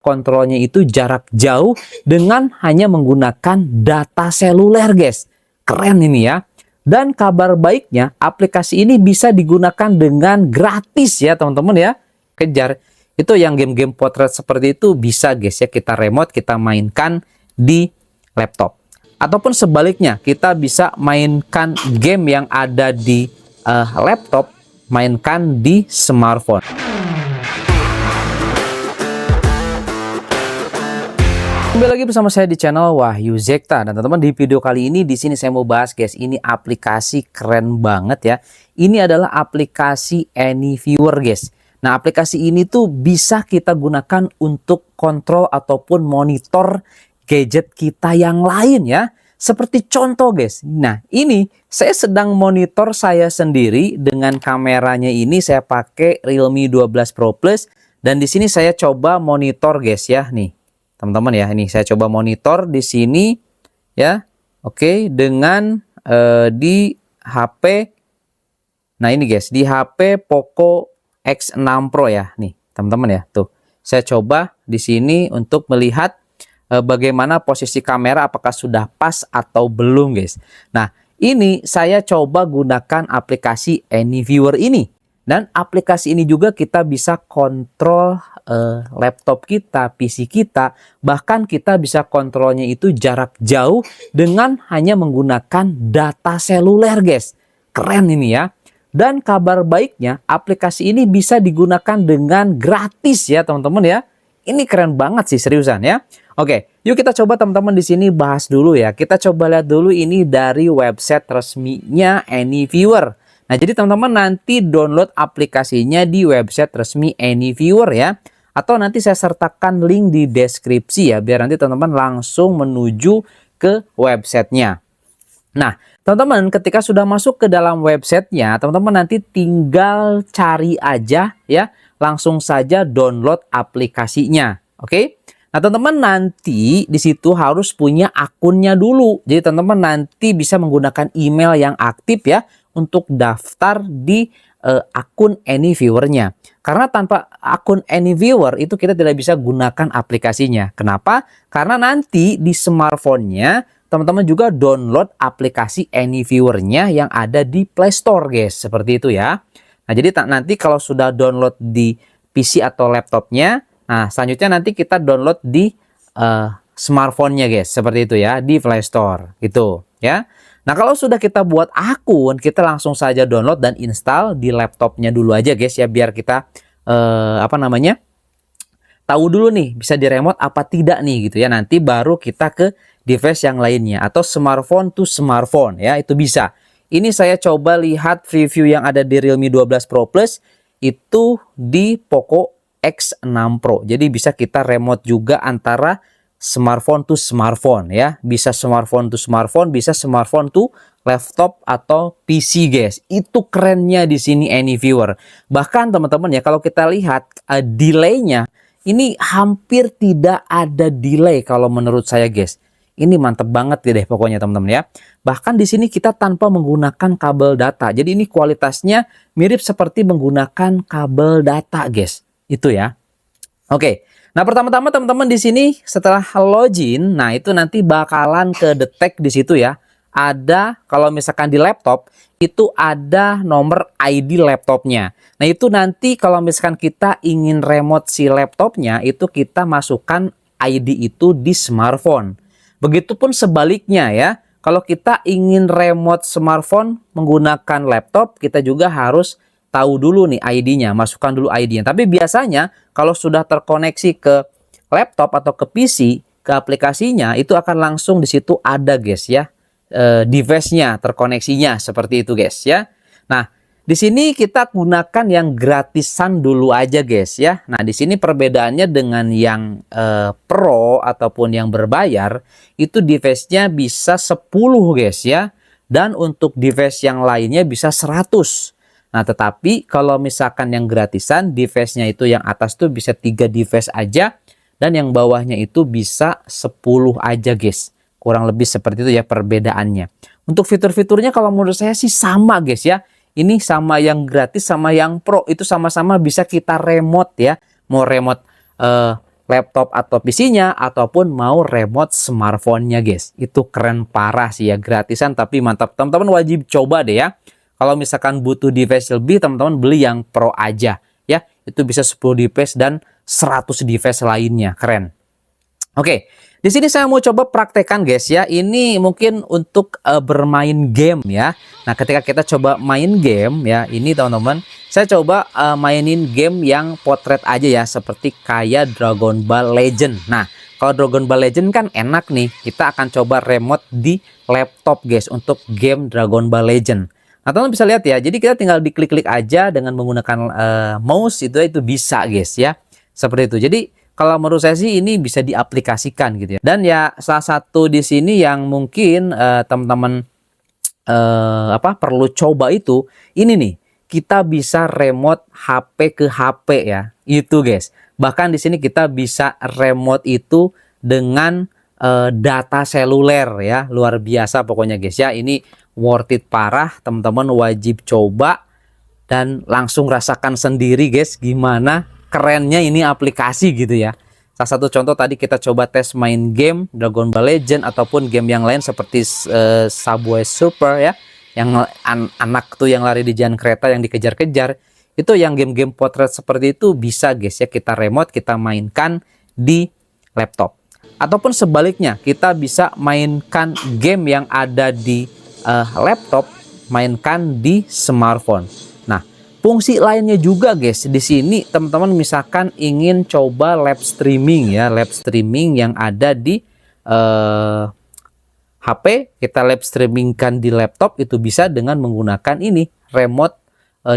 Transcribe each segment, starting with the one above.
kontrolnya itu jarak jauh dengan hanya menggunakan data seluler, guys. Keren ini ya. Dan kabar baiknya, aplikasi ini bisa digunakan dengan gratis ya, teman-teman ya. Kejar. Itu yang game-game potret seperti itu bisa, guys ya, kita remote, kita mainkan di laptop. Ataupun sebaliknya, kita bisa mainkan game yang ada di laptop, mainkan di smartphone. Kembali lagi bersama saya di channel Wahyu Zekta, dan teman-teman di video kali ini di sini saya mau bahas, guys, ini aplikasi keren banget ya. Ini adalah aplikasi AnyViewer, guys. Nah, aplikasi ini tuh bisa kita gunakan untuk kontrol ataupun monitor gadget kita yang lain ya. Seperti contoh, guys. Nah, ini saya sedang monitor saya sendiri dengan kameranya ini saya pakai Realme 12 Pro Plus, dan di sini saya coba monitor, guys ya, nih. Teman-teman ya, ini saya coba monitor di sini ya. Oke, dengan di HP. Nah, ini guys, di HP Poco X6 Pro ya. Nih, teman-teman ya. Tuh. Saya coba di sini untuk melihat bagaimana posisi kamera, apakah sudah pas atau belum, guys. Nah, ini saya coba gunakan aplikasi AnyViewer ini. Dan aplikasi ini juga kita bisa kontrol laptop kita, PC kita, bahkan kita bisa kontrolnya itu jarak jauh dengan hanya menggunakan data seluler, guys. Keren ini ya. Dan kabar baiknya, aplikasi ini bisa digunakan dengan gratis ya, teman-teman ya. Ini keren banget sih, seriusan ya. Oke, yuk kita coba teman-teman di sini bahas dulu ya. Kita coba lihat dulu ini dari website resminya AnyViewer. Nah, jadi teman-teman nanti download aplikasinya di website resmi AnyViewer ya. Atau nanti saya sertakan link di deskripsi ya, biar nanti teman-teman langsung menuju ke websitenya. Nah, teman-teman ketika sudah masuk ke dalam websitenya, teman-teman nanti tinggal cari aja ya, langsung saja download aplikasinya. Oke? Nah, teman-teman nanti di situ harus punya akunnya dulu. Jadi teman-teman nanti bisa menggunakan email yang aktif ya untuk daftar di akun AnyViewer-nya. Karena tanpa akun AnyViewer itu kita tidak bisa gunakan aplikasinya. Kenapa? Karena nanti di smartphone-nya teman-teman juga download aplikasi AnyViewer-nya yang ada di Play Store, guys. Seperti itu ya. Nah, jadi nanti kalau sudah download di PC atau laptopnya, nah selanjutnya nanti kita download di smartphone-nya, guys. Seperti itu ya, di Play Store gitu ya. Nah, kalau sudah kita buat akun, kita langsung saja download dan install di laptopnya dulu aja, guys ya, biar kita tahu dulu nih bisa di remote apa tidak nih gitu ya. Nanti baru kita ke device yang lainnya atau smartphone to smartphone ya, itu bisa. Ini saya coba lihat review yang ada di Realme 12 Pro Plus itu di Poco X6 Pro. Jadi bisa kita remote juga antara smartphone to smartphone ya. Bisa smartphone to smartphone, bisa smartphone to laptop atau PC, guys. Itu kerennya di sini AnyViewer. Bahkan teman-teman ya, kalau kita lihat delay-nya ini hampir tidak ada delay kalau menurut saya, guys. Ini mantep banget deh pokoknya teman-teman ya. Bahkan di sini kita tanpa menggunakan kabel data. Jadi ini kualitasnya mirip seperti menggunakan kabel data, guys. Itu ya. Oke. Nah, pertama-tama teman-teman di sini setelah login, nah itu nanti bakalan ke detect di situ ya. Ada kalau misalkan di laptop itu ada nomor ID laptopnya. Nah, itu nanti kalau misalkan kita ingin remote si laptopnya itu kita masukkan ID itu di smartphone. Begitupun sebaliknya ya. Kalau kita ingin remote smartphone menggunakan laptop, kita juga harus tahu dulu nih ID-nya, masukkan dulu ID-nya. Tapi biasanya kalau sudah terkoneksi ke laptop atau ke PC, ke aplikasinya, itu akan langsung di situ ada, guys ya, device-nya, terkoneksinya seperti itu, guys ya. Nah, di sini kita gunakan yang gratisan dulu aja, guys ya. Nah, di sini perbedaannya dengan yang Pro ataupun yang berbayar, itu device-nya bisa 10, guys ya. Dan untuk device yang lainnya bisa 100. Nah, tetapi kalau misalkan yang gratisan, device-nya itu yang atas tuh bisa 3 device aja, dan yang bawahnya itu bisa 10 aja, guys. Kurang lebih seperti itu ya perbedaannya. Untuk fitur-fiturnya kalau menurut saya sih sama, guys ya. Ini sama yang gratis sama yang Pro, itu sama-sama bisa kita remote ya. Mau remote laptop atau PC-nya, ataupun mau remote smartphone-nya guys. Itu keren parah sih ya, gratisan tapi mantap. Teman-teman wajib coba deh ya. Kalau misalkan butuh device lebih, teman-teman beli yang Pro aja ya. Itu bisa 10 device dan 100 device lainnya, keren. Oke, di sini saya mau coba praktekkan guys ya. Ini mungkin untuk bermain game ya. Nah, ketika kita coba main game ya, ini teman-teman, saya coba mainin game yang potret aja ya, seperti kayak Dragon Ball Legend. Nah, kalau Dragon Ball Legend kan enak nih. Kita akan coba remote di laptop guys untuk game Dragon Ball Legend. Nah, teman-teman bisa lihat ya. Jadi kita tinggal diklik-klik aja dengan menggunakan mouse itu bisa guys ya. Seperti itu. Jadi kalau menurut saya sih ini bisa diaplikasikan gitu ya. Dan ya salah satu di sini yang mungkin teman-teman perlu coba itu ini nih. Kita bisa remote HP ke HP ya. Itu guys. Bahkan di sini kita bisa remote itu dengan data seluler ya. Luar biasa pokoknya guys ya. Ini worth it parah. Teman-teman wajib coba dan langsung rasakan sendiri guys gimana kerennya ini aplikasi gitu ya. Salah satu contoh tadi kita coba tes main game Dragon Ball Legend ataupun game yang lain seperti Subway Surfer ya, yang anak tuh yang lari di jalan kereta yang dikejar-kejar. Itu yang game-game potret seperti itu bisa guys ya, kita remote, kita mainkan di laptop. Ataupun sebaliknya, kita bisa mainkan game yang ada di laptop, mainkan di smartphone. Fungsi lainnya juga guys, di sini teman-teman misalkan ingin coba live streaming ya, live streaming yang ada di HP, kita live streamingkan di laptop itu bisa dengan menggunakan ini remote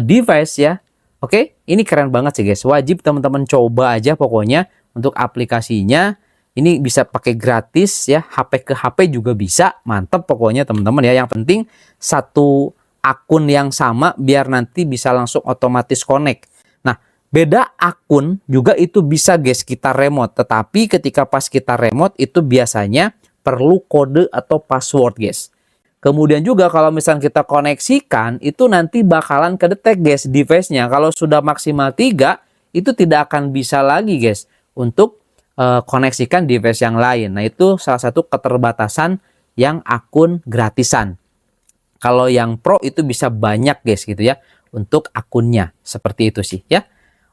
device ya. Oke, ini keren banget sih guys, wajib teman-teman coba aja pokoknya untuk aplikasinya. Ini bisa pakai gratis ya, HP ke HP juga bisa, mantap pokoknya teman-teman ya. Yang penting satu akun yang sama biar nanti bisa langsung otomatis connect. Nah, beda akun juga itu bisa guys kita remote. Tetapi ketika pas kita remote itu biasanya perlu kode atau password guys. Kemudian juga kalau misalnya kita koneksikan itu nanti bakalan kedetek guys device-nya. Kalau sudah maksimal 3 itu tidak akan bisa lagi guys untuk koneksikan device yang lain. Nah, itu salah satu keterbatasan yang akun gratisan. Kalau yang Pro itu bisa banyak guys gitu ya untuk akunnya. Seperti itu sih ya.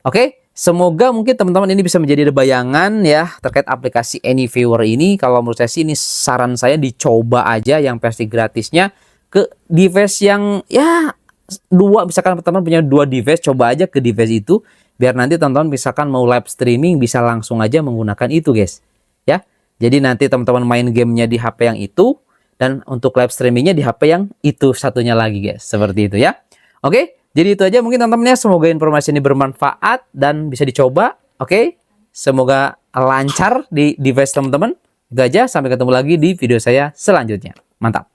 Oke, semoga mungkin teman-teman ini bisa menjadi bayangan ya terkait aplikasi AnyViewer ini. Kalau menurut saya sih ini saran saya dicoba aja yang versi gratisnya ke device yang ya misalkan teman-teman punya 2 device, coba aja ke device itu biar nanti teman-teman misalkan mau live streaming bisa langsung aja menggunakan itu guys. Ya. Jadi nanti teman-teman main gamenya di HP yang itu. Dan untuk live streamingnya di HP yang itu satunya lagi guys. Seperti itu ya. Oke, jadi itu aja mungkin teman-teman ya. Semoga informasi ini bermanfaat dan bisa dicoba. Oke, semoga lancar di device teman-teman. Itu aja, sampai ketemu lagi di video saya selanjutnya. Mantap.